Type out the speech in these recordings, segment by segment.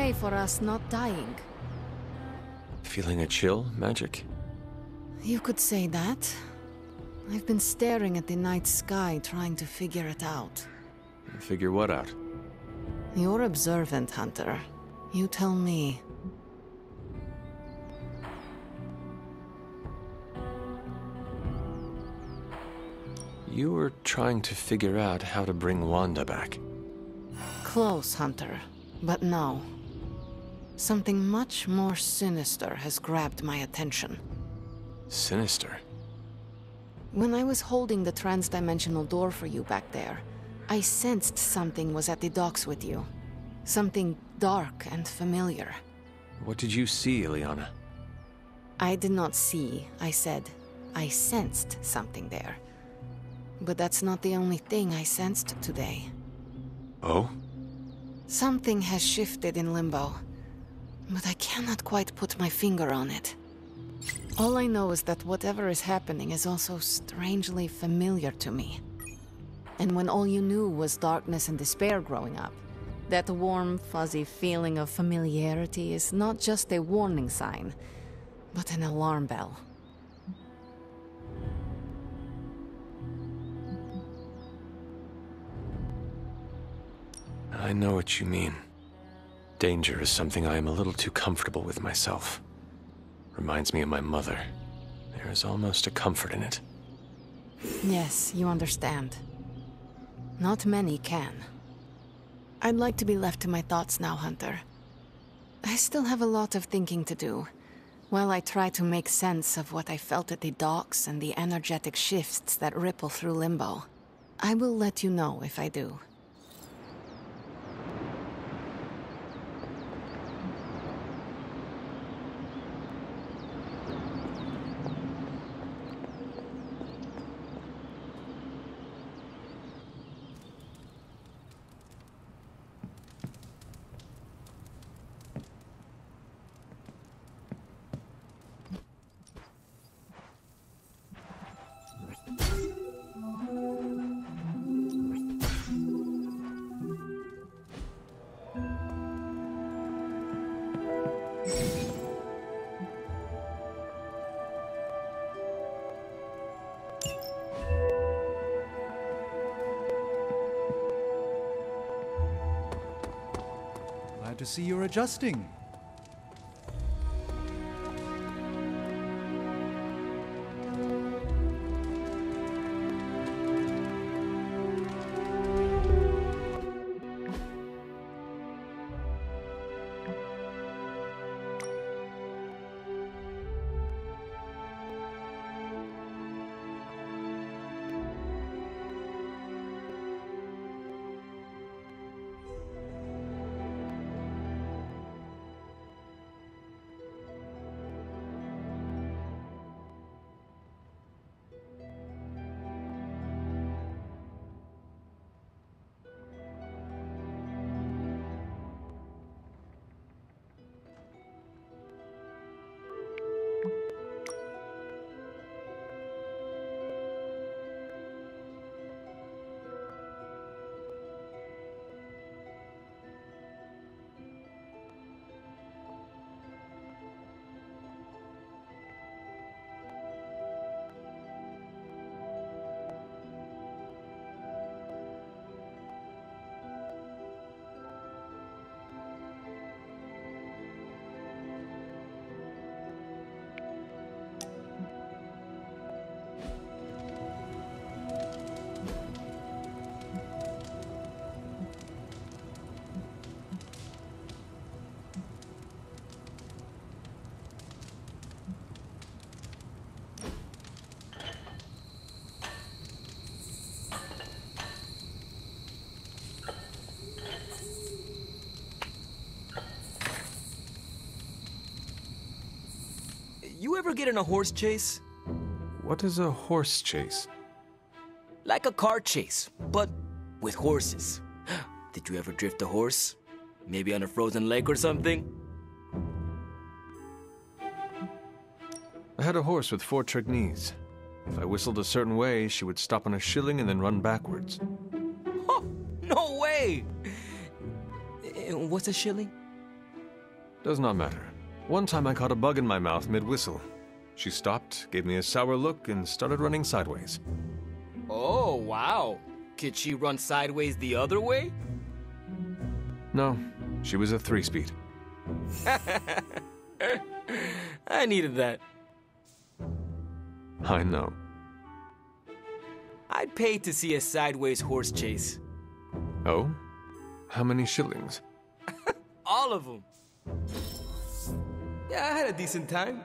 pray for us not dying. Feeling a chill, Magik? You could say that. I've been staring at the night sky, trying to figure it out. Figure what out? You're observant, Hunter. You tell me. You were trying to figure out how to bring Wanda back. Close, Hunter. But no. Something much more sinister has grabbed my attention. Sinister? When I was holding the trans-dimensional door for you back there, I sensed something was at the docks with you. Something dark and familiar. What did you see, Ileana? I did not see, I said. I sensed something there. But that's not the only thing I sensed today. Oh? Something has shifted in Limbo, but I cannot quite put my finger on it. All I know is that whatever is happening is also strangely familiar to me. And when all you knew was darkness and despair growing up, that warm, fuzzy feeling of familiarity is not just a warning sign, but an alarm bell. I know what you mean. Danger is something I am a little too comfortable with myself. Reminds me of my mother. There is almost a comfort in it. Yes, you understand. Not many can. I'd like to be left to my thoughts now, Hunter. I still have a lot of thinking to do, while I try to make sense of what I felt at the docks and the energetic shifts that ripple through Limbo. I will let you know if I do. Glad to see you're adjusting. You ever get in a horse chase? What is a horse chase? Like a car chase, but with horses. Did you ever drift a horse? Maybe on a frozen lake or something? I had a horse with 4 trick knees. If I whistled a certain way, she would stop on a shilling and then run backwards. Huh, no way! What's a shilling? Does not matter. One time I caught a bug in my mouth mid-whistle. She stopped, gave me a sour look, and started running sideways. Oh, wow. Could she run sideways the other way? No, she was a 3-speed. I needed that. I know. I'd pay to see a sideways horse chase. Oh? How many shillings? All of them. Yeah, I had a decent time.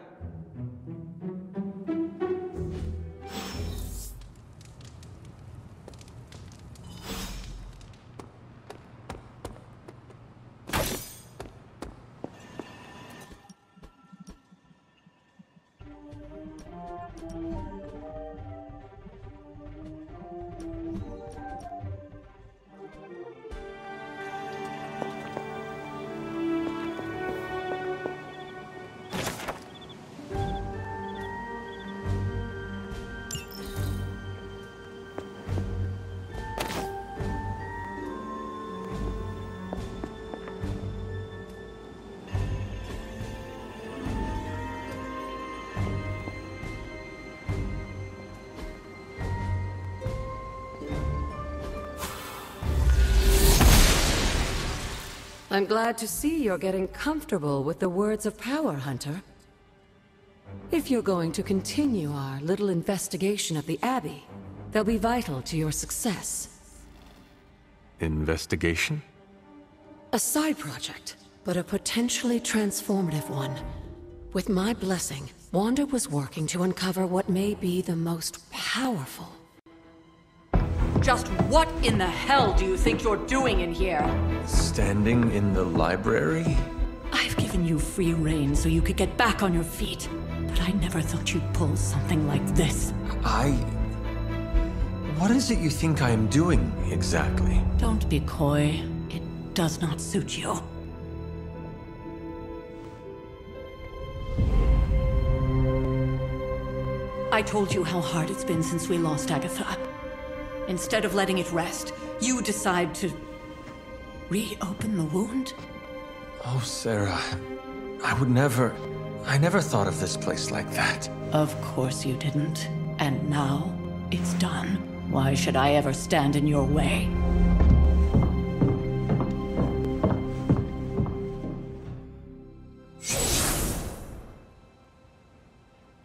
I'm glad to see you're getting comfortable with the words of power, Hunter. If you're going to continue our little investigation of the Abbey, they'll be vital to your success. Investigation? A side project, but a potentially transformative one. With my blessing, Wanda was working to uncover what may be the most powerful. Just what in the hell do you think you're doing in here? Standing in the library? I've given you free rein so you could get back on your feet. But I never thought you'd pull something like this. What is it you think I am doing, exactly? Don't be coy. It does not suit you. I told you how hard it's been since we lost Agatha. Instead of letting it rest, you decide to reopen the wound? Oh, Sarah. I never thought of this place like that. Of course you didn't. And now, it's done. Why should I ever stand in your way?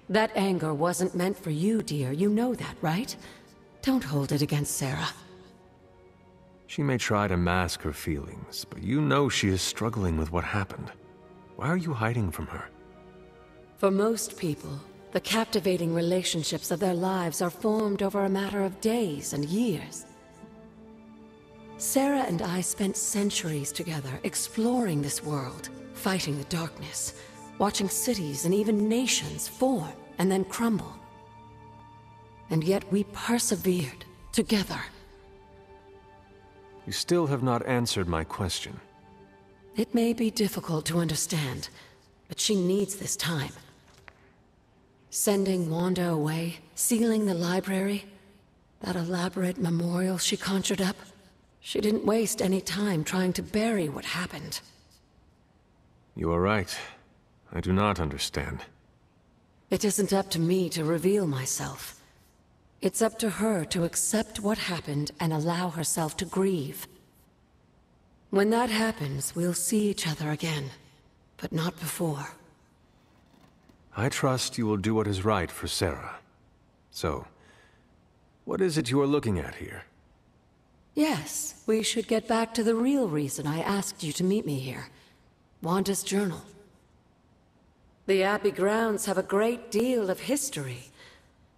That anger wasn't meant for you, dear. You know that, right? Don't hold it against Sarah. She may try to mask her feelings, but you know she is struggling with what happened. Why are you hiding from her? For most people, the captivating relationships of their lives are formed over a matter of days and years. Sarah and I spent centuries together exploring this world, fighting the darkness, watching cities and even nations form and then crumble. And yet we persevered, together. You still have not answered my question. It may be difficult to understand, but she needs this time. Sending Wanda away, sealing the library, that elaborate memorial she conjured up, she didn't waste any time trying to bury what happened. You are right. I do not understand. It isn't up to me to reveal myself. It's up to her to accept what happened and allow herself to grieve. When that happens, we'll see each other again, but not before. I trust you will do what is right for Sarah. So, what is it you are looking at here? Yes, we should get back to the real reason I asked you to meet me here. Wanda's journal. The Abbey grounds have a great deal of history.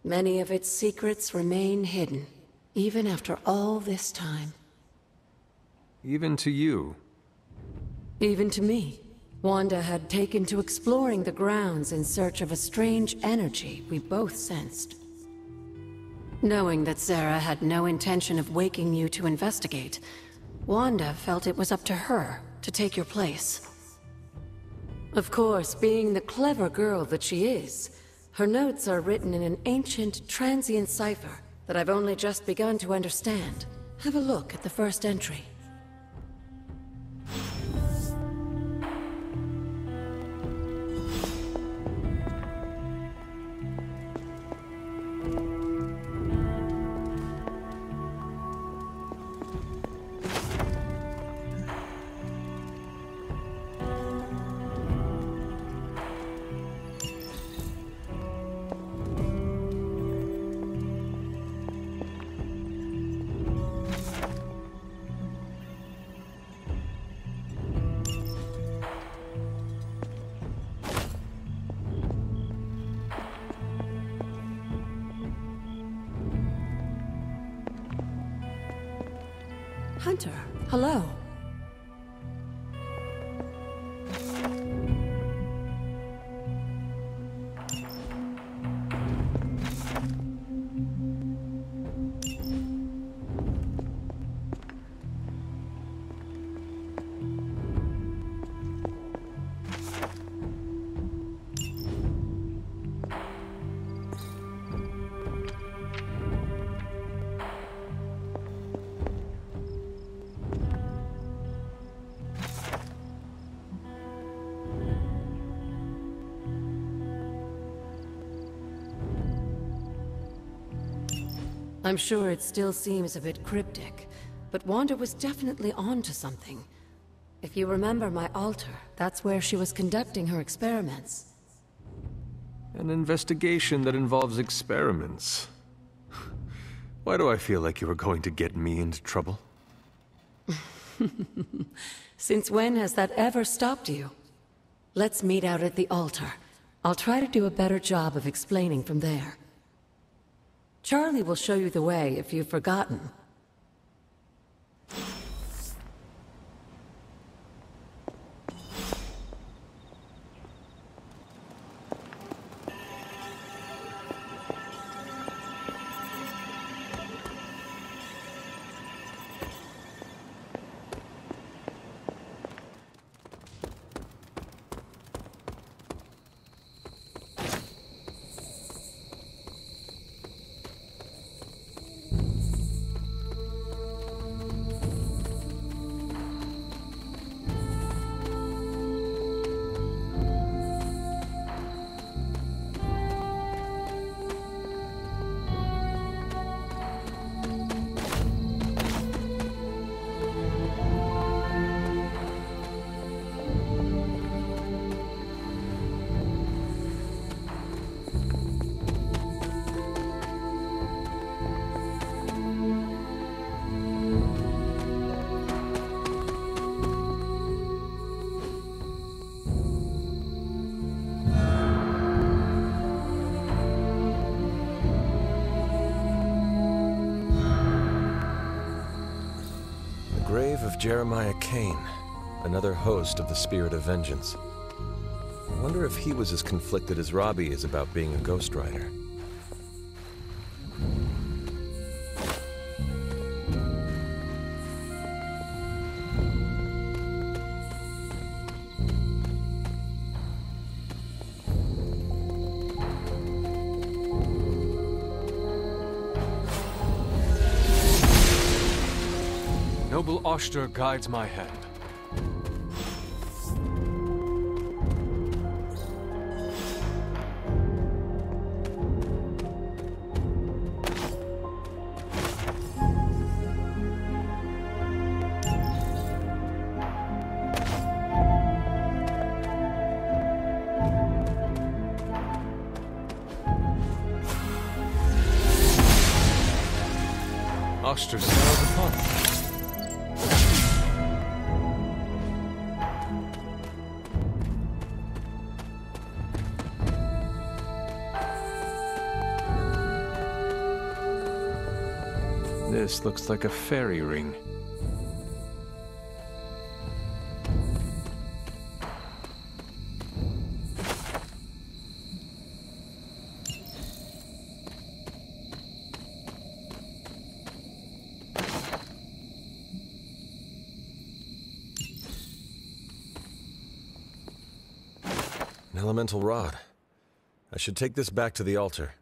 Many of its secrets remain hidden, even after all this time. Even to you? Even to me. Wanda had taken to exploring the grounds in search of a strange energy we both sensed. Knowing that Sarah had no intention of waking you to investigate, Wanda felt it was up to her to take your place. Of course, being the clever girl that she is, her notes are written in an ancient, transient cipher that I've only just begun to understand. Have a look at the first entry. Hunter, hello. I'm sure it still seems a bit cryptic, but Wanda was definitely onto something. If you remember my altar, that's where she was conducting her experiments. An investigation that involves experiments. Why do I feel like you are going to get me into trouble? Since when has that ever stopped you? Let's meet out at the altar. I'll try to do a better job of explaining from there. Charlie will show you the way if you've forgotten. Grave of Jeremiah Kane, another host of the Spirit of Vengeance. I wonder if he was as conflicted as Robbie is about being a Ghost Rider. Noble Oster guides my hand. Oster smiles upon me. This looks like a fairy ring. An elemental rod. I should take this back to the altar.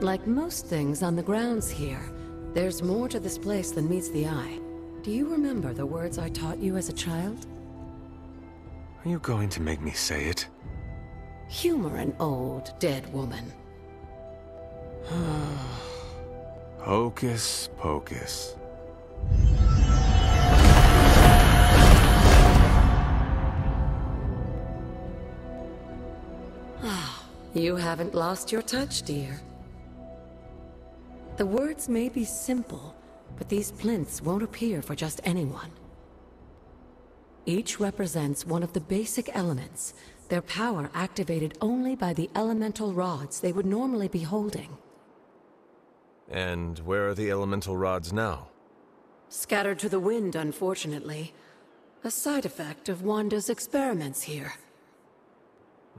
Like most things on the grounds here, there's more to this place than meets the eye. Do you remember the words I taught you as a child? Are you going to make me say it? Humor an old, dead woman. Hocus pocus. You haven't lost your touch, dear. The words may be simple, but these plinths won't appear for just anyone. Each represents one of the basic elements, their power activated only by the elemental rods they would normally be holding. And where are the elemental rods now? Scattered to the wind, unfortunately. A side effect of Wanda's experiments here.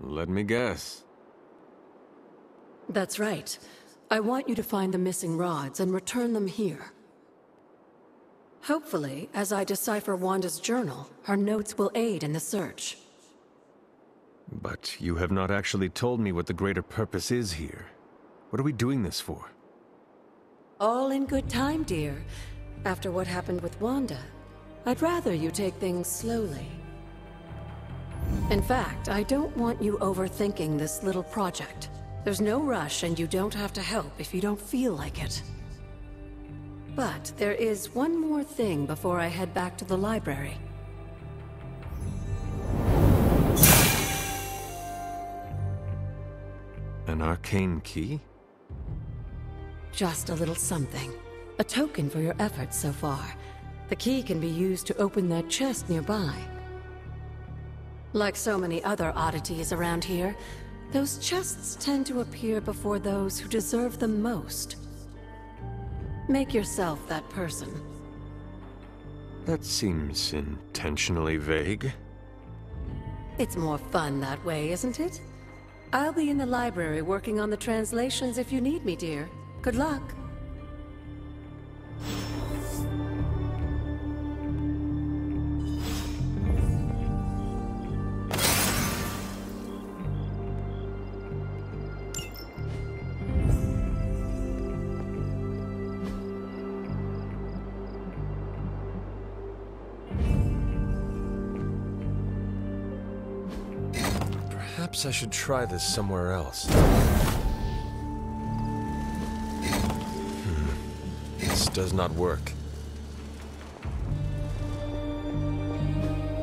Let me guess. That's right. I want you to find the missing rods and return them here. Hopefully, as I decipher Wanda's journal, her notes will aid in the search. But you have not actually told me what the greater purpose is here. What are we doing this for? All in good time, dear. After what happened with Wanda, I'd rather you take things slowly. In fact, I don't want you overthinking this little project. There's no rush, and you don't have to help if you don't feel like it. But there is one more thing before I head back to the library. An arcane key? Just a little something. A token for your efforts so far. The key can be used to open that chest nearby. Like so many other oddities around here, those chests tend to appear before those who deserve them most. Make yourself that person. That seems intentionally vague. It's more fun that way, isn't it? I'll be in the library working on the translations if you need me, dear. Good luck. Perhaps I should try this somewhere else. This does not work.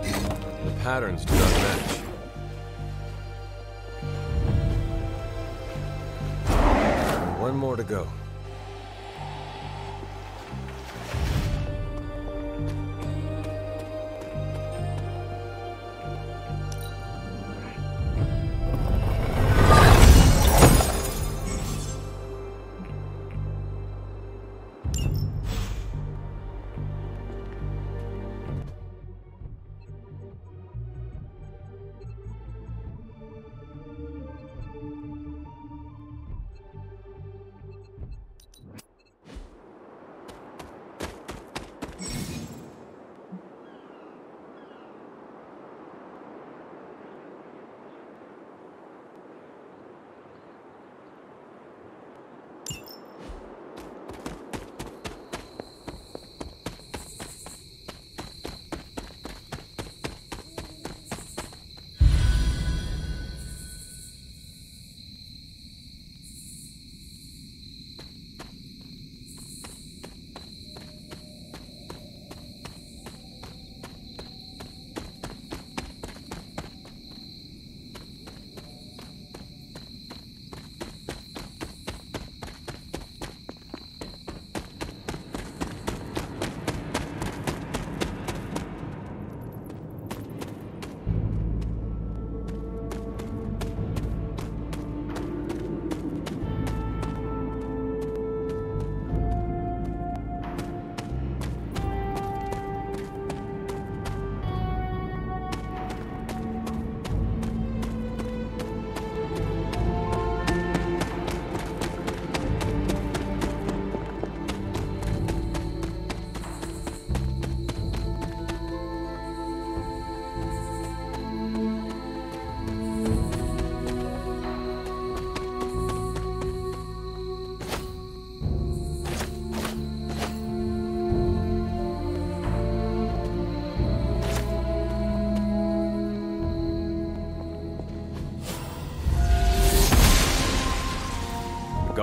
The patterns do not match. One more to go.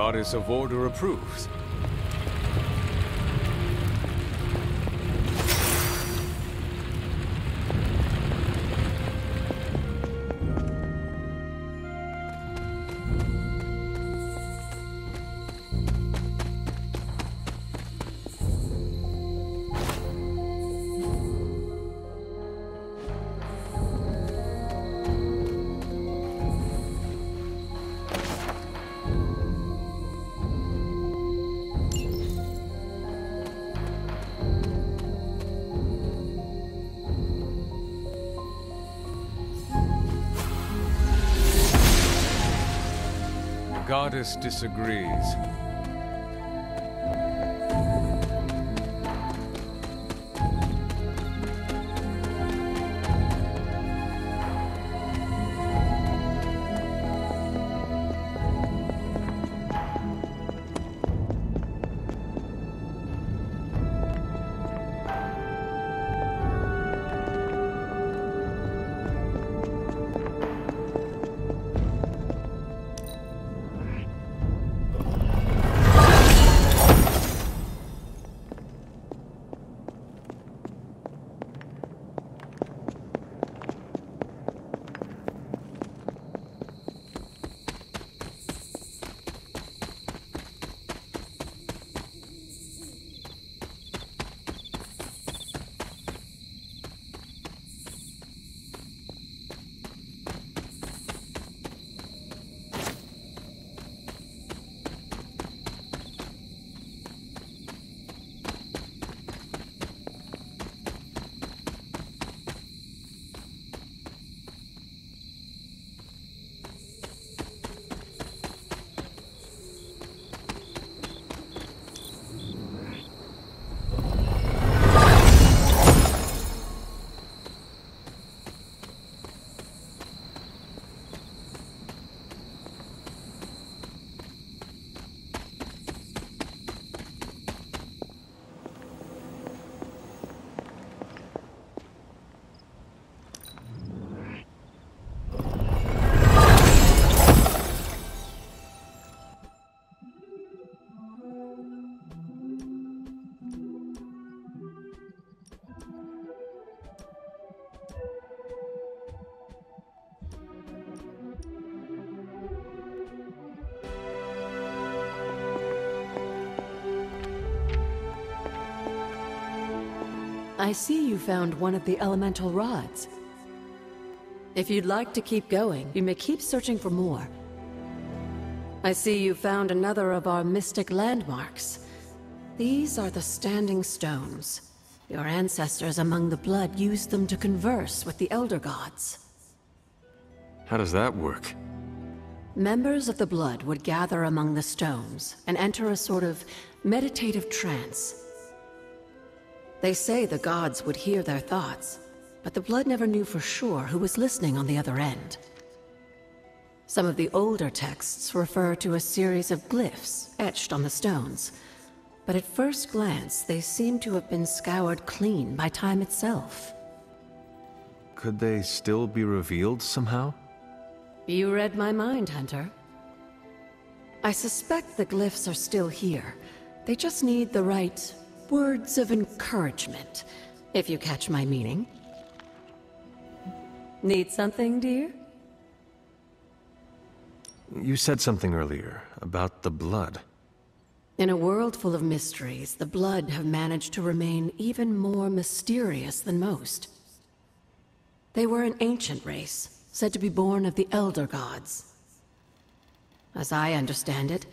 Goddess of Order approves. Goddess disagrees. I see you found one of the elemental rods. If you'd like to keep going, you may keep searching for more. I see you found another of our mystic landmarks. These are the Standing Stones. Your ancestors among the Blood used them to converse with the Elder Gods. How does that work? Members of the Blood would gather among the stones and enter a sort of meditative trance. They say the gods would hear their thoughts, but the Blood never knew for sure who was listening on the other end. Some of the older texts refer to a series of glyphs etched on the stones, but at first glance they seem to have been scoured clean by time itself. Could they still be revealed somehow? You read my mind, Hunter. I suspect the glyphs are still here. They just need the right words of encouragement, if you catch my meaning. Need something, dear? You said something earlier about the Blood. In a world full of mysteries, the Blood have managed to remain even more mysterious than most. They were an ancient race, said to be born of the Elder Gods. As I understand it,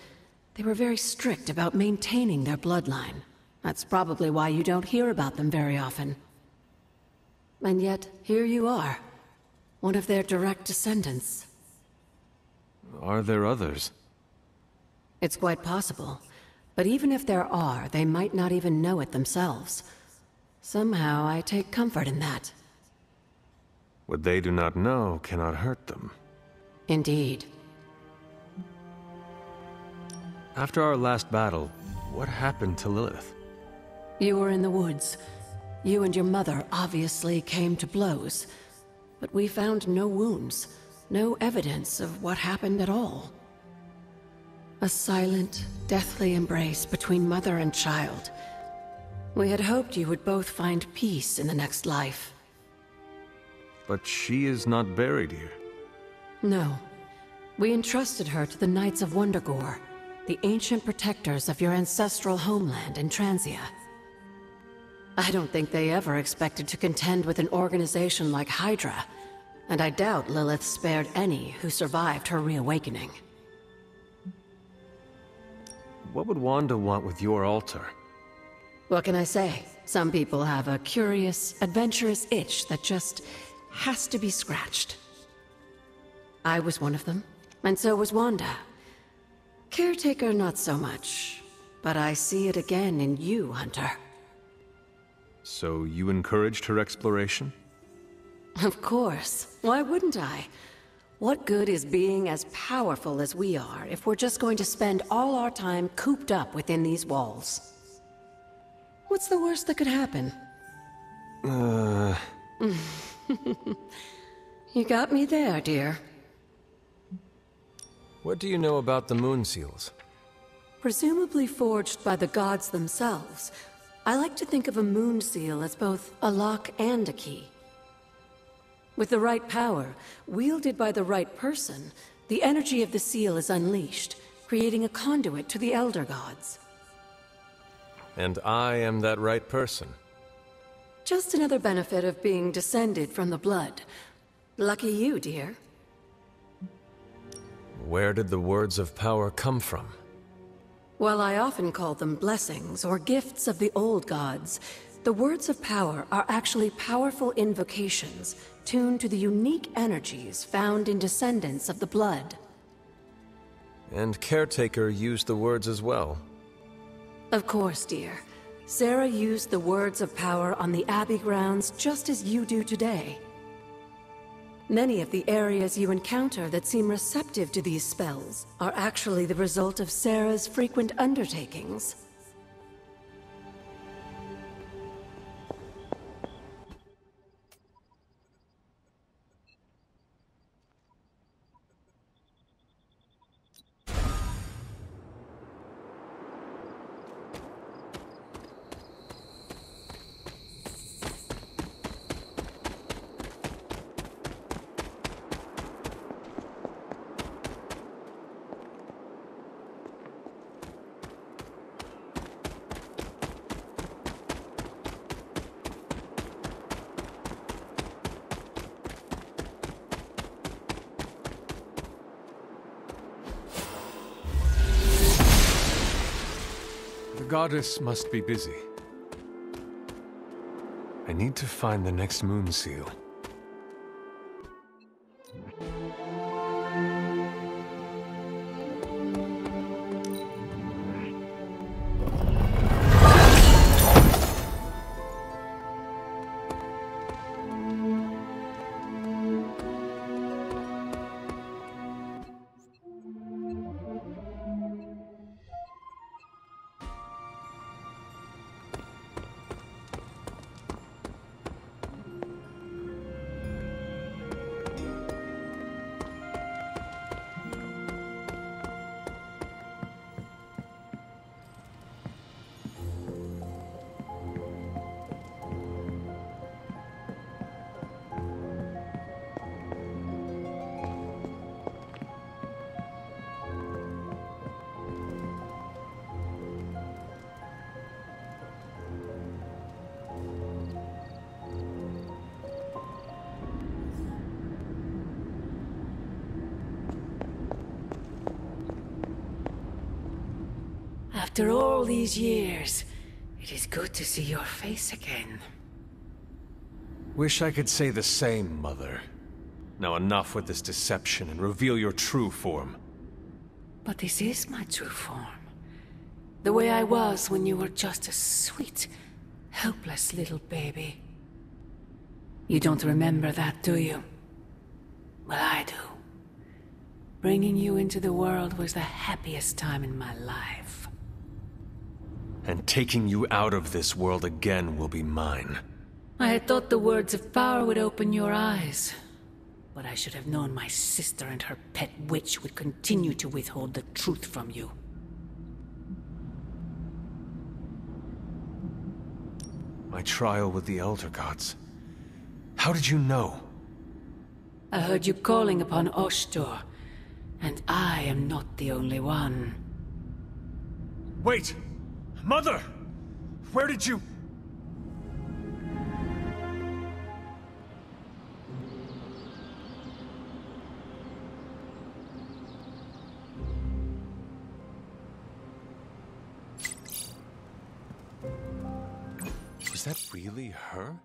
they were very strict about maintaining their bloodline. That's probably why you don't hear about them very often. And yet, here you are, one of their direct descendants. Are there others? It's quite possible. But even if there are, they might not even know it themselves. Somehow, I take comfort in that. What they do not know cannot hurt them. Indeed. After our last battle, what happened to Lilith? You were in the woods. You and your mother obviously came to blows. But we found no wounds, no evidence of what happened at all. A silent, deathly embrace between mother and child. We had hoped you would both find peace in the next life. But she is not buried here. No. We entrusted her to the Knights of Wondergore, the ancient protectors of your ancestral homeland in Transia. I don't think they ever expected to contend with an organization like Hydra, and I doubt Lilith spared any who survived her reawakening. What would Wanda want with your altar? What can I say? Some people have a curious, adventurous itch that just has to be scratched. I was one of them, and so was Wanda. Caretaker, not so much. But I see it again in you, Hunter. So you encouraged her exploration? Of course. Why wouldn't I? What good is being as powerful as we are if we're just going to spend all our time cooped up within these walls? What's the worst that could happen? You got me there, dear. What do you know about the moon seals? Presumably forged by the gods themselves, I like to think of a moon seal as both a lock and a key. With the right power, wielded by the right person, the energy of the seal is unleashed, creating a conduit to the Elder Gods. And I am that right person. Just another benefit of being descended from the blood. Lucky you, dear. Where did the words of power come from? While I often call them blessings or gifts of the old gods, the words of power are actually powerful invocations tuned to the unique energies found in descendants of the blood. And Caretaker used the words as well. Of course, dear. Sarah used the words of power on the Abbey grounds just as you do today. Many of the areas you encounter that seem receptive to these spells are actually the result of Sarah's frequent undertakings. The goddess must be busy. I need to find the next moon seal. After all these years, it is good to see your face again. Wish I could say the same, Mother. Now enough with this deception and reveal your true form. But this is my true form. The way I was when you were just a sweet, helpless little baby. You don't remember that, do you? Well, I do. Bringing you into the world was the happiest time in my life. And taking you out of this world again will be mine. I had thought the words of power would open your eyes. But I should have known my sister and her pet witch would continue to withhold the truth from you. My trial with the Elder Gods. How did you know? I heard you calling upon Oshtur, and I am not the only one. Wait! Mother! Where did you... Was that really her?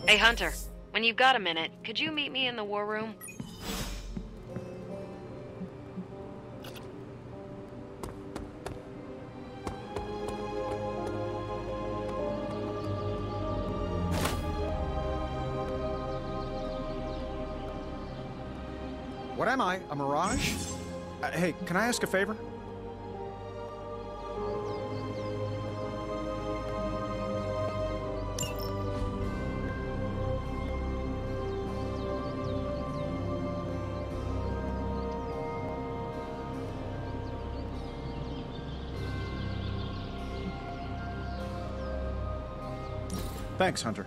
Hey, Hunter. When you've got a minute, could you meet me in the war room? What am I? A mirage? Hey, can I ask a favor? Thanks, Hunter.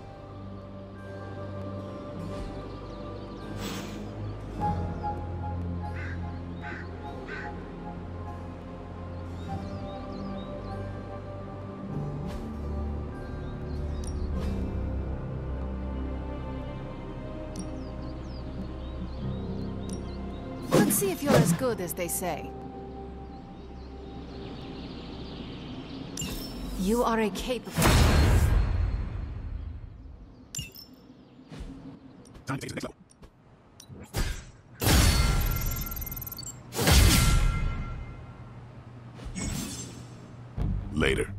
Let's see if you're as good as they say. You are a capable... Later.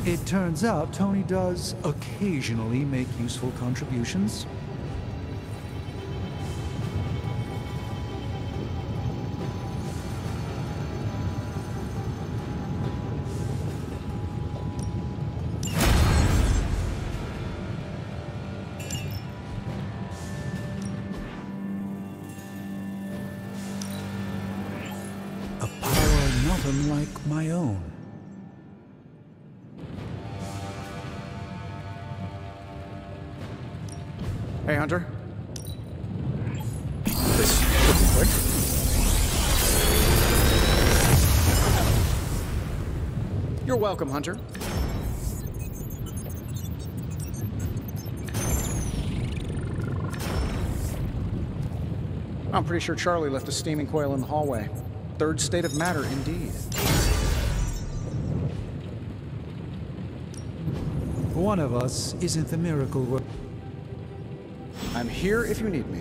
It turns out Tony does occasionally make useful contributions. A power not unlike my own. Hey, Hunter. This could be quick. You're welcome, Hunter. I'm pretty sure Charlie left a steaming coil in the hallway. Third state of matter, indeed. One of us isn't the miracle worker. I'm here if you need me.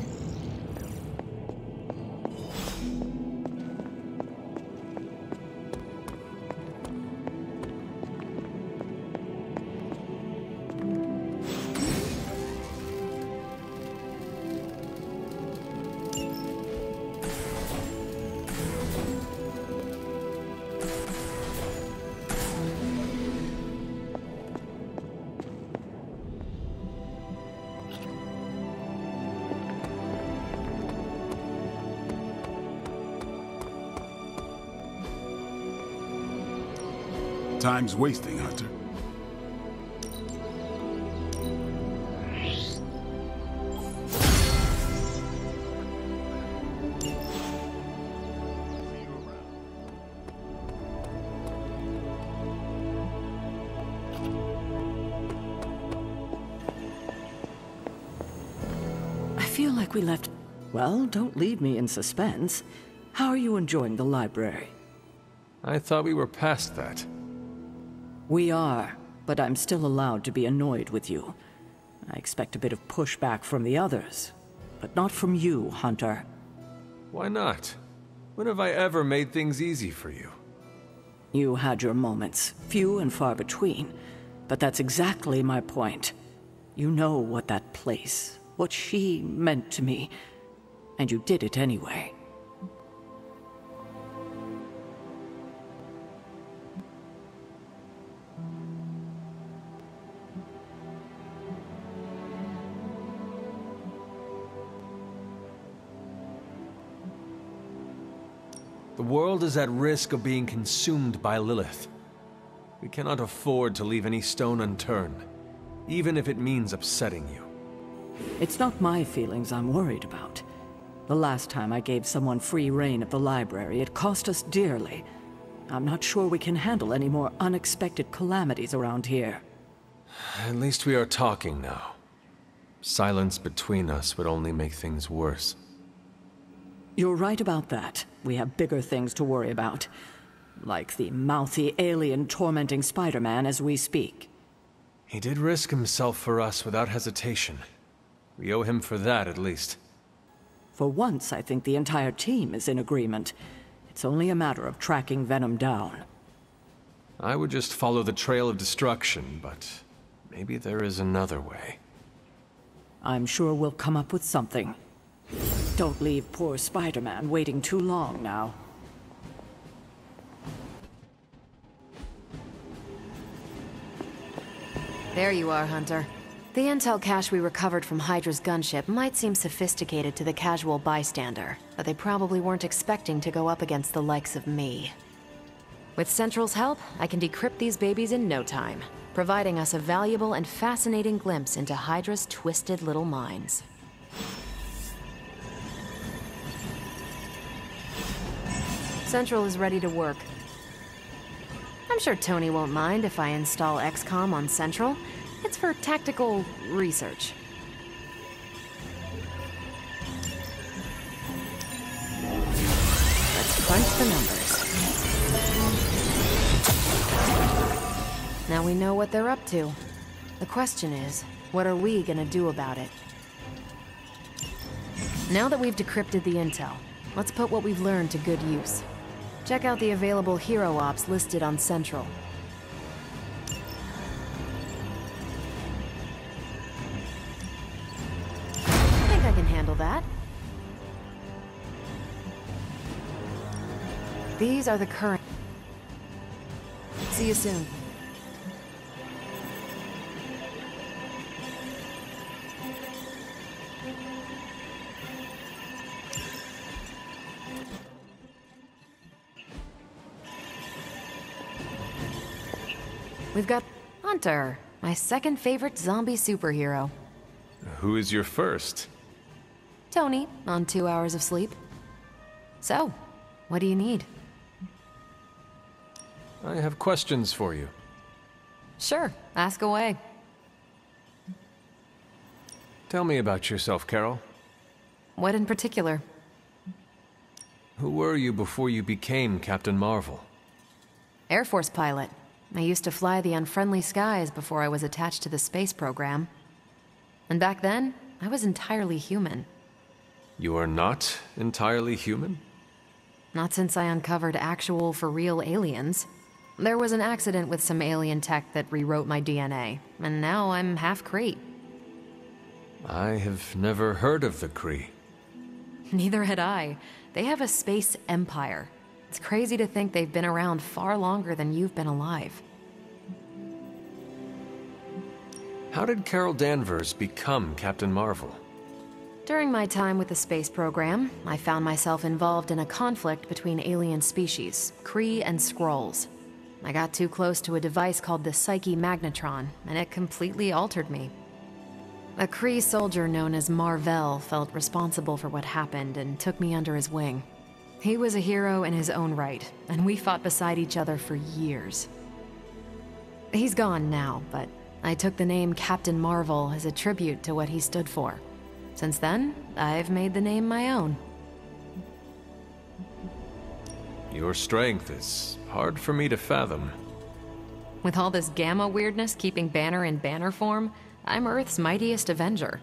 Time's wasting, Hunter. I feel like we left... Well, don't leave me in suspense. How are you enjoying the library? I thought we were past that. We are, but I'm still allowed to be annoyed with you. I expect a bit of pushback from the others, but not from you, Hunter. Why not? When have I ever made things easy for you? You had your moments, few and far between, but that's exactly my point. You know what that place, what she meant to me, and you did it anyway. The world is at risk of being consumed by Lilith. We cannot afford to leave any stone unturned, even if it means upsetting you. It's not my feelings I'm worried about. The last time I gave someone free rein of the library, it cost us dearly. I'm not sure we can handle any more unexpected calamities around here. At least we are talking now. Silence between us would only make things worse. You're right about that. We have bigger things to worry about. Like the mouthy alien tormenting Spider-Man as we speak. He did risk himself for us without hesitation. We owe him for that, at least. For once, I think the entire team is in agreement. It's only a matter of tracking Venom down. I would just follow the trail of destruction, but maybe there is another way. I'm sure we'll come up with something. Don't leave poor Spider-Man waiting too long now. There you are, Hunter. The intel cache we recovered from Hydra's gunship might seem sophisticated to the casual bystander, but they probably weren't expecting to go up against the likes of me. With Central's help, I can decrypt these babies in no time, providing us a valuable and fascinating glimpse into Hydra's twisted little minds. Central is ready to work. I'm sure Tony won't mind if I install XCOM on Central. It's for tactical research. Let's crunch the numbers. Now we know what they're up to. The question is, what are we gonna do about it? Now that we've decrypted the intel, let's put what we've learned to good use. Check out the available hero ops listed on Central. I think I can handle that. These are the current... See you soon. We've got Hunter, my second favorite zombie superhero. Who is your first? Tony, on 2 hours of sleep. So, what do you need? I have questions for you. Sure, ask away. Tell me about yourself, Carol. What in particular? Who were you before you became Captain Marvel? Air Force pilot. I used to fly the unfriendly skies before I was attached to the space program. And back then, I was entirely human. You are not entirely human? Not since I uncovered actual, for-real aliens. There was an accident with some alien tech that rewrote my DNA, and now I'm half Kree. I have never heard of the Kree. Neither had I. They have a space empire. It's crazy to think they've been around far longer than you've been alive. How did Carol Danvers become Captain Marvel? During my time with the space program, I found myself involved in a conflict between alien species, Kree and Skrulls. I got too close to a device called the Psyche Magnetron, and it completely altered me. A Kree soldier known as Mar-Vell felt responsible for what happened and took me under his wing. He was a hero in his own right, and we fought beside each other for years. He's gone now, but I took the name Captain Marvel as a tribute to what he stood for. Since then, I've made the name my own. Your strength is hard for me to fathom. With all this gamma weirdness keeping Banner in banner form, I'm Earth's mightiest Avenger.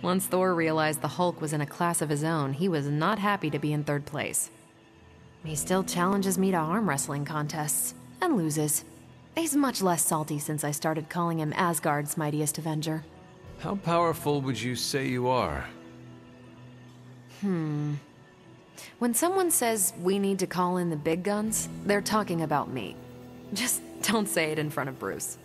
Once Thor realized the Hulk was in a class of his own, he was not happy to be in third place. He still challenges me to arm wrestling contests, and loses. He's much less salty since I started calling him Asgard's mightiest Avenger. How powerful would you say you are? When someone says we need to call in the big guns, they're talking about me. Just don't say it in front of Bruce.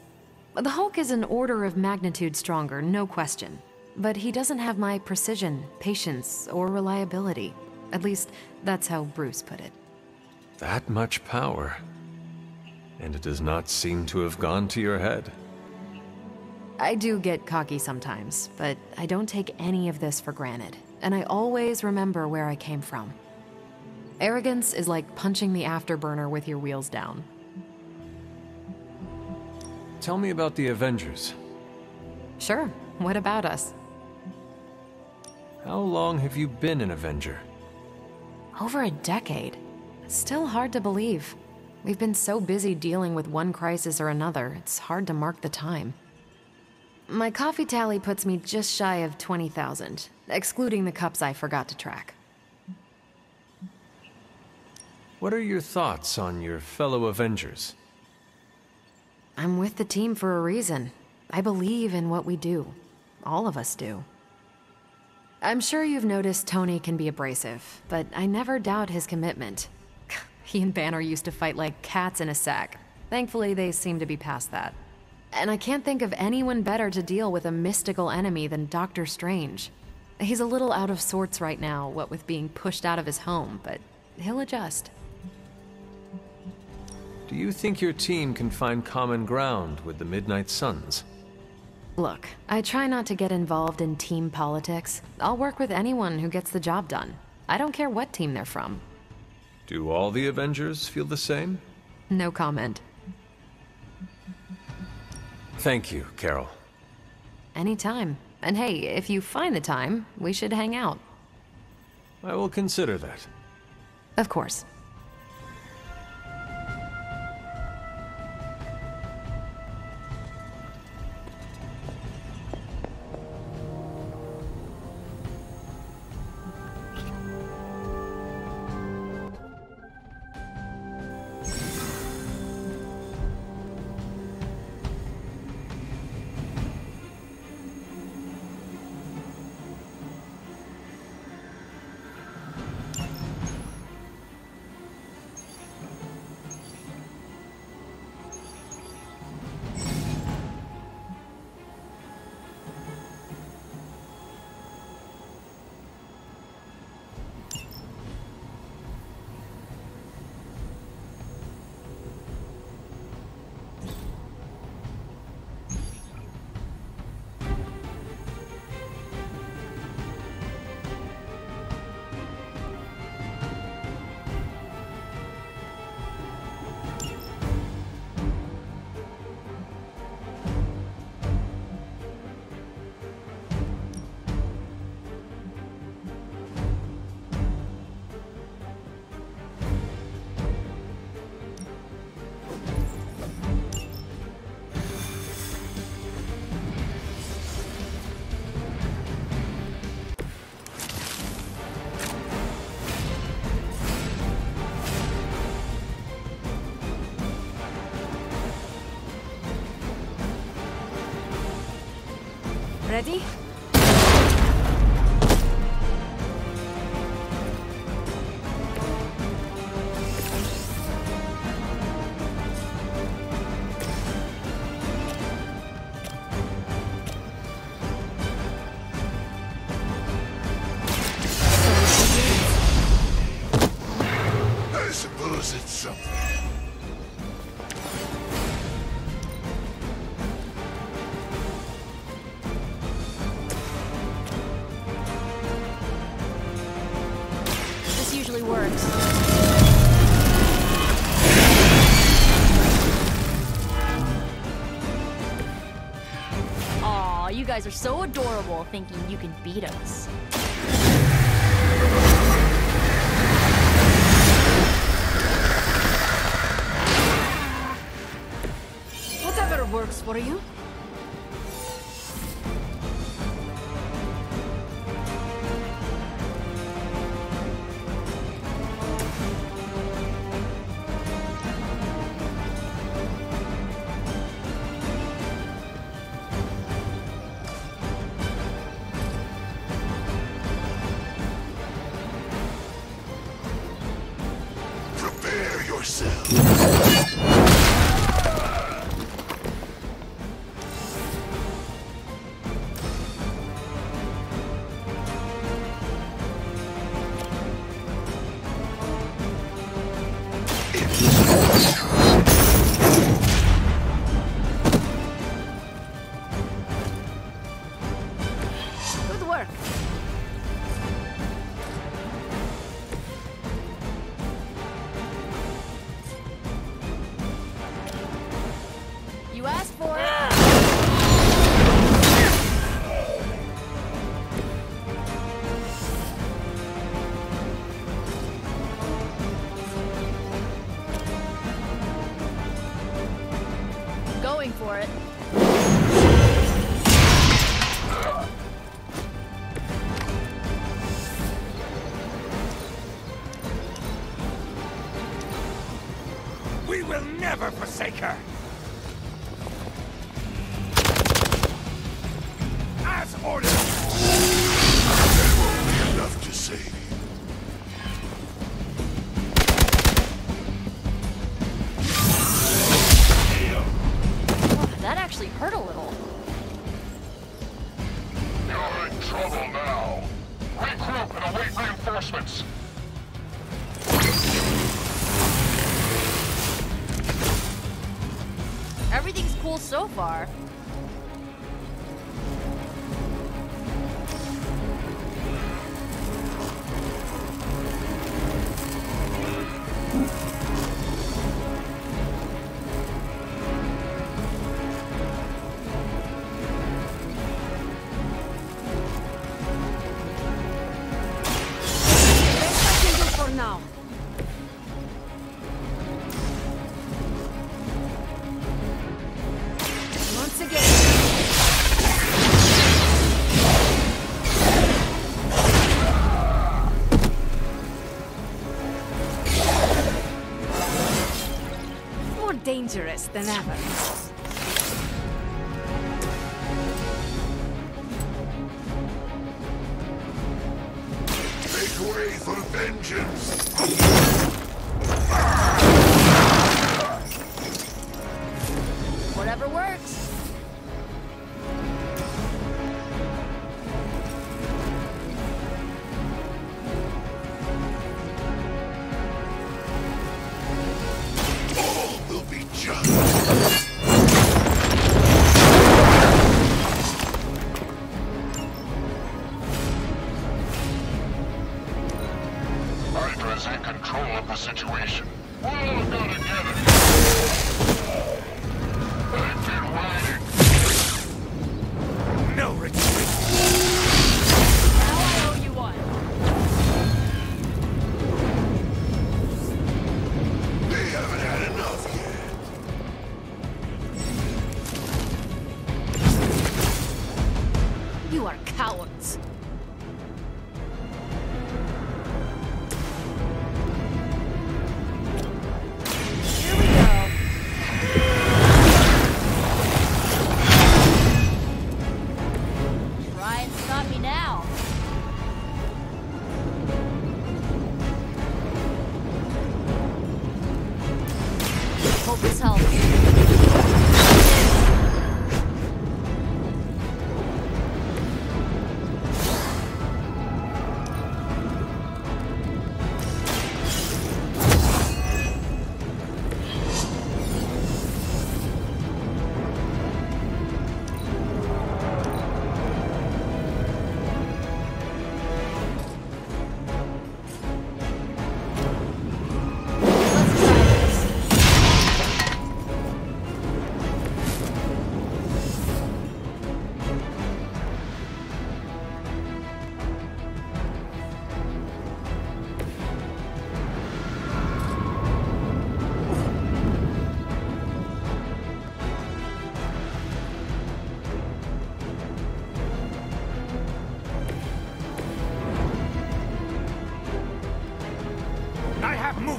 The Hulk is an order of magnitude stronger, no question. But he doesn't have my precision, patience, or reliability. At least, that's how Bruce put it. That much power. And it does not seem to have gone to your head. I do get cocky sometimes, but I don't take any of this for granted. And I always remember where I came from. Arrogance is like punching the afterburner with your wheels down. Tell me about the Avengers. Sure, what about us? How long have you been an Avenger? Over a decade. Still hard to believe. We've been so busy dealing with one crisis or another, it's hard to mark the time. My coffee tally puts me just shy of 20,000, excluding the cups I forgot to track. What are your thoughts on your fellow Avengers? I'm with the team for a reason. I believe in what we do. All of us do. I'm sure you've noticed Tony can be abrasive, but I never doubt his commitment. He and Banner used to fight like cats in a sack. Thankfully, they seem to be past that. And I can't think of anyone better to deal with a mystical enemy than Doctor Strange. He's a little out of sorts right now, what with being pushed out of his home, but he'll adjust. Do you think your team can find common ground with the Midnight Suns? Look, I try not to get involved in team politics. I'll work with anyone who gets the job done. I don't care what team they're from. Do all the Avengers feel the same? No comment. Thank you, Carol. Anytime. And hey, if you find the time, we should hang out. I will consider that. Of course. Ready? I suppose it's something. This usually works. Aw, you guys are so adorable thinking you can beat us. Whatever works for you. Prepare yourself. Good work. You asked for it. Going for it. We will never forsake her. As ordered. There won't be enough to save you. That actually hurt a little. You're in trouble now. Regroup and await reinforcements. Everything's cool so far. Best I can do for now. Once again. More dangerous than ever. Make way for vengeance. Whatever works. All will be just. Hydra's in control of the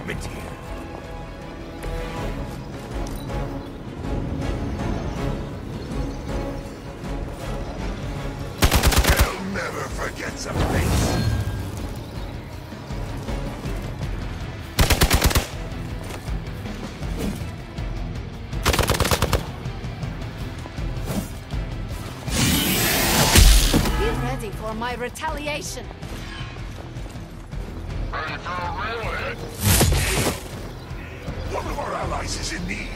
movement here. Hell never forgets a face. For my retaliation. Ready for a railhead? One of our allies is in need.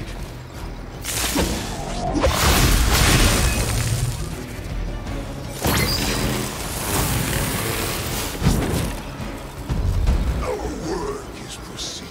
Our work is proceeding.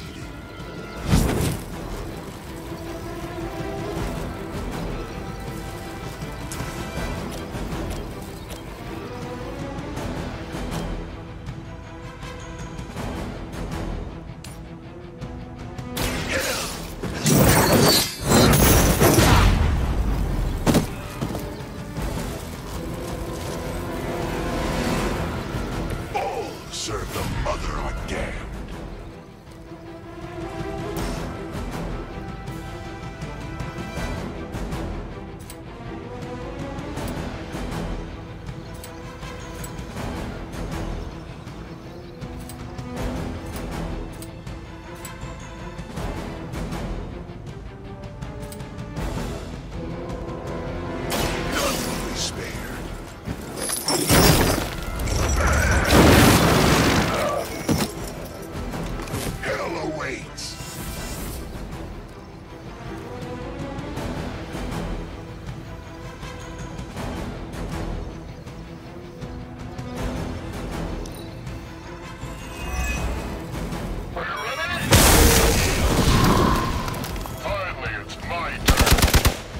Serve the mother are damned. None will be spared.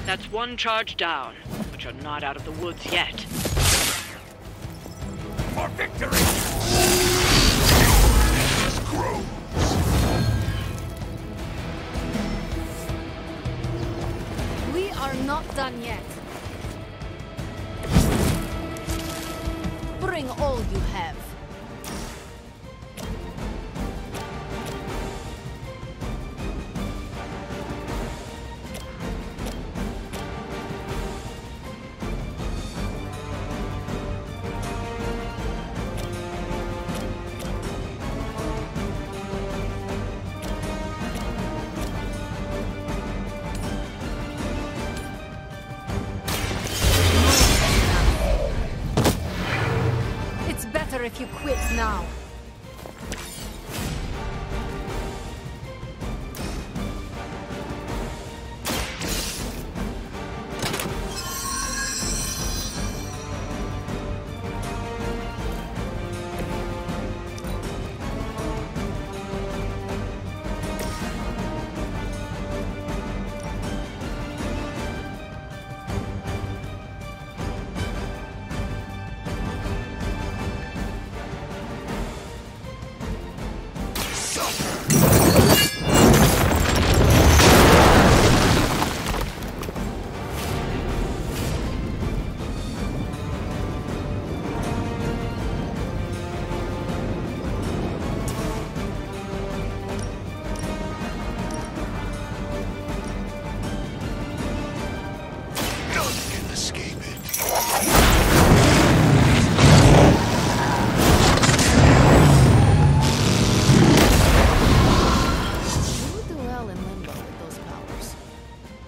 That's one charge down, but you're not out of the woods yet. For victory! This grows. We are not done yet. Bring all you have. If you quit now.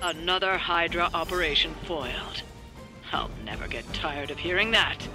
Another Hydra operation foiled. I'll never get tired of hearing that.